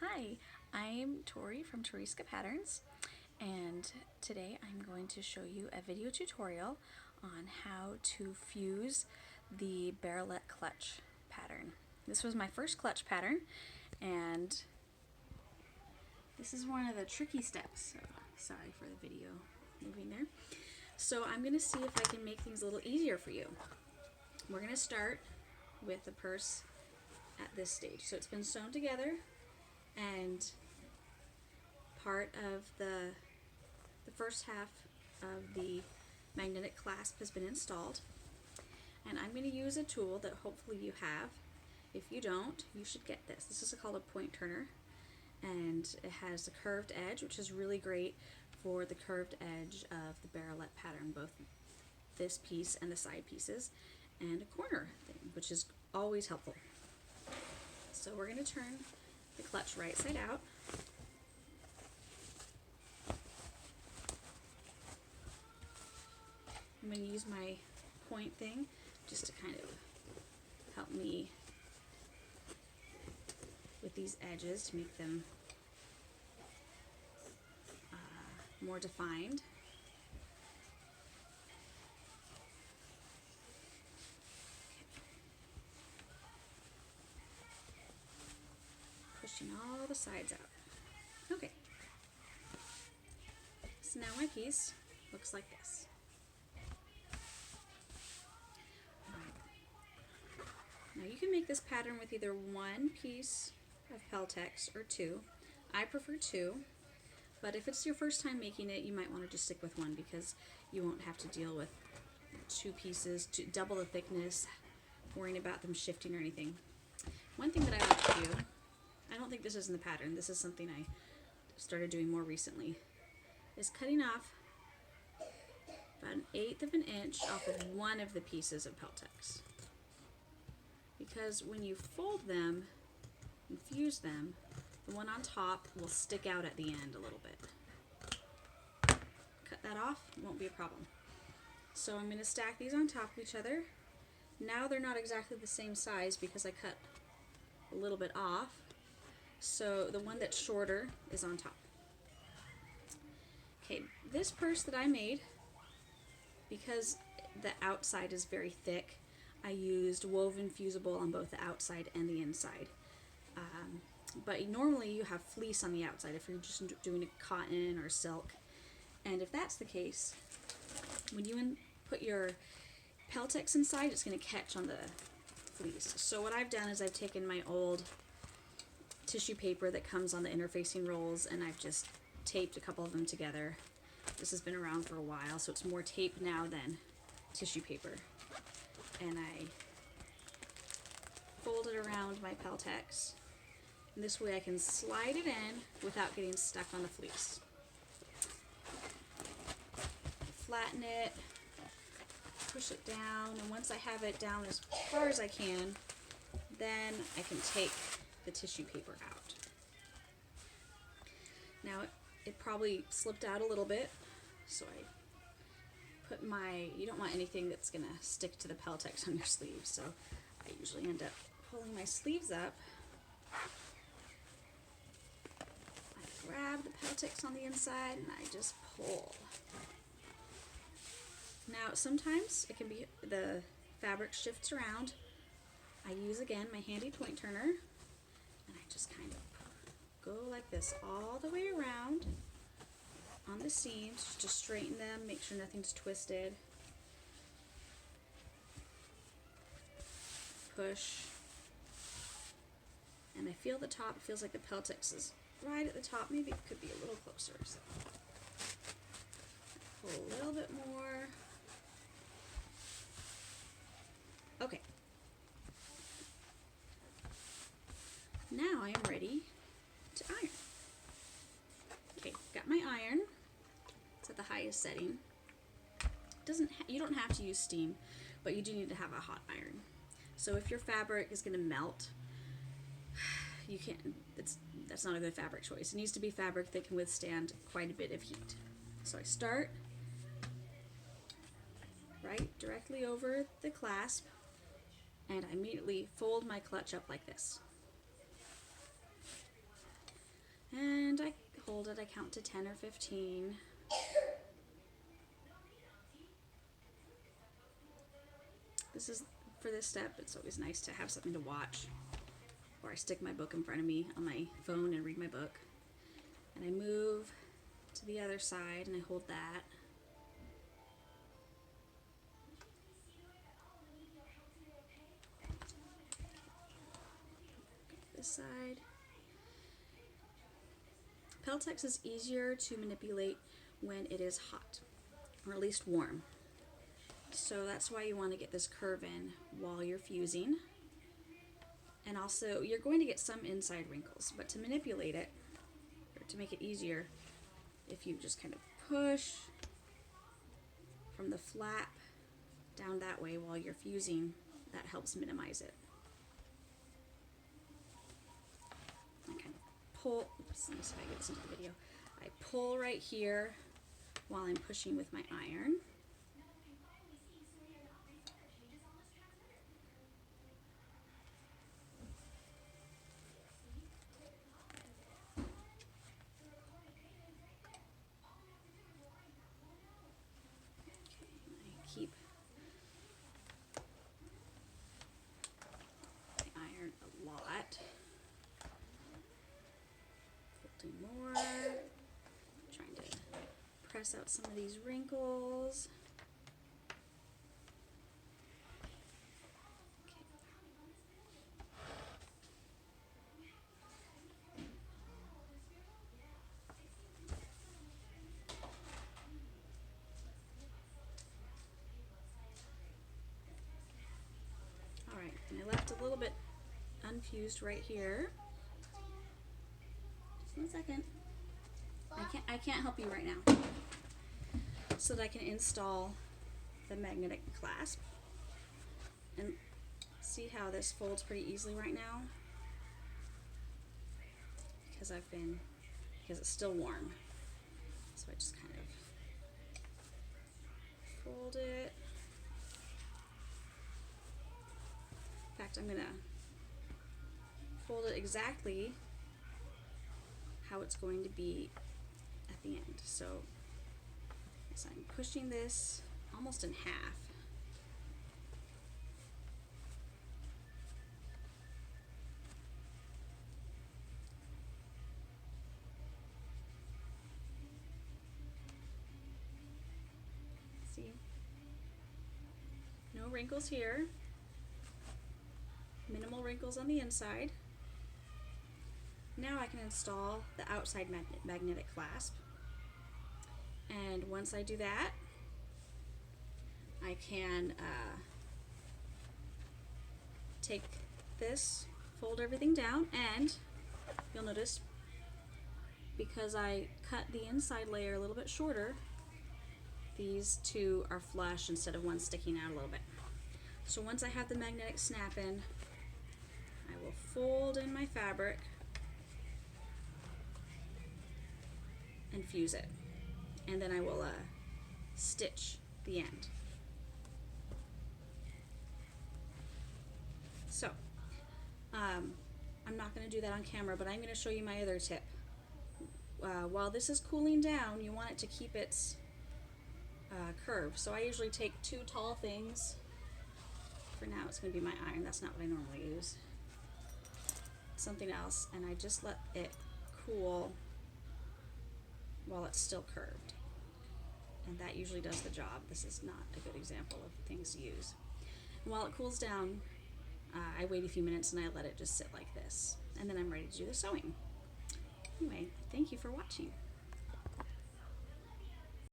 Hi, I'm Tori from Toriska Patterns, and today I'm going to show you a video tutorial on how to fuse the Barrelette clutch pattern. This was my first clutch pattern, and this is one of the tricky steps, so sorry for the video moving there. So I'm going to see if I can make things a little easier for you. We're going to start with the purse at this stage. So it's been sewn together, and part of the first half of the magnetic clasp has been installed, and I'm going to use a tool that hopefully you have. If you don't, you should get this. This is called a point turner, and it has a curved edge, which is really great for the curved edge of the Barrelette pattern, both this piece and the side pieces, and a corner thing, which is always helpful. So we're going to turn the clutch right side out. I'm going to use my point thing just to kind of help me with these edges to make them more defined. Pushing all the sides out. Okay. So now my piece looks like this. Now you can make this pattern with either one piece of Peltex or two. I prefer two, but if it's your first time making it, you might want to just stick with one because you won't have to deal with two pieces, to double the thickness, worrying about them shifting or anything. One thing that I like to do, I don't think this is in the pattern, this is something I started doing more recently, is cutting off about 1/8 of an inch off of one of the pieces of Peltex. Because when you fold them and fuse them, the one on top will stick out at the end a little bit. Cut that off, won't be a problem. So I'm going to stack these on top of each other. Now they're not exactly the same size because I cut a little bit off. So the one that's shorter is on top. Okay, this purse that I made, because the outside is very thick, I used woven fusible on both the outside and the inside. But normally you have fleece on the outside if you're just doing a cotton or silk. And if that's the case, when you put your Peltex inside, it's going to catch on the fleece. So what I've done is I've taken my old tissue paper that comes on the interfacing rolls, and I've just taped a couple of them together. This has been around for a while, so it's more tape now than tissue paper. And I fold it around my Peltex. And this way I can slide it in without getting stuck on the fleece. Flatten it, push it down, and once I have it down as far as I can, then I can take the tissue paper out. Now it probably slipped out a little bit, so I put you don't want anything that's going to stick to the Peltex on your sleeves, so I usually end up pulling my sleeves up. I grab the Peltex on the inside and I just pull. Now sometimes it can be the fabric shifts around. I use again my handy point turner, and I just kind of go like this all the way around on the seams just to straighten them, make sure nothing's twisted. Push. And I feel the top, it feels like the Peltex is right at the top. Maybe it could be a little closer. So pull a little bit more. Okay. Now I am ready to iron. Okay, got my iron. It's at the highest setting. You don't have to use steam, but you do need to have a hot iron. So if your fabric is going to melt, you can't. That's not a good fabric choice. It needs to be fabric that can withstand quite a bit of heat. So I start right directly over the clasp, and I immediately fold my clutch up like this. I count to 10 or 15. This is, for this step, it's always nice to have something to watch. Or I stick my book in front of me on my phone and read my book. And I move to the other side and I hold that. This side. Peltex is easier to manipulate when it is hot, or at least warm. So that's why you want to get this curve in while you're fusing. And also, you're going to get some inside wrinkles, but to manipulate it, or to make it easier, if you just kind of push from the flap down that way while you're fusing, that helps minimize it. I kind of pull, oops, let me see if I get this into the video. I pull right here while I'm pushing with my iron. Keep my iron a lot. Folding more. Trying to press out some of these wrinkles. And I left a little bit unfused right here. Just 1 second. I can't help you right now. So that I can install the magnetic clasp. And see how this folds pretty easily right now? Because it's still warm. So I just kind of fold it. In fact, I'm going to fold it exactly how it's going to be at the end. So I'm pushing this almost in half. See? No wrinkles here. Minimal wrinkles on the inside. Now I can install the outside magnetic clasp. And once I do that, I can take this, fold everything down, and you'll notice because I cut the inside layer a little bit shorter, these two are flush instead of one sticking out a little bit. So once I have the magnetic snap in, I will fold in my fabric and fuse it, and then I will stitch the end. So I'm not going to do that on camera, but I'm going to show you my other tip. While this is cooling down, you want it to keep its curve. So I usually take 2 tall things. For now it's going to be my iron, that's not what I normally use. Something else, and I just let it cool while it's still curved. And that usually does the job. This is not a good example of things to use. And while it cools down, I wait a few minutes and I let it just sit like this. And then I'm ready to do the sewing. Anyway, thank you for watching.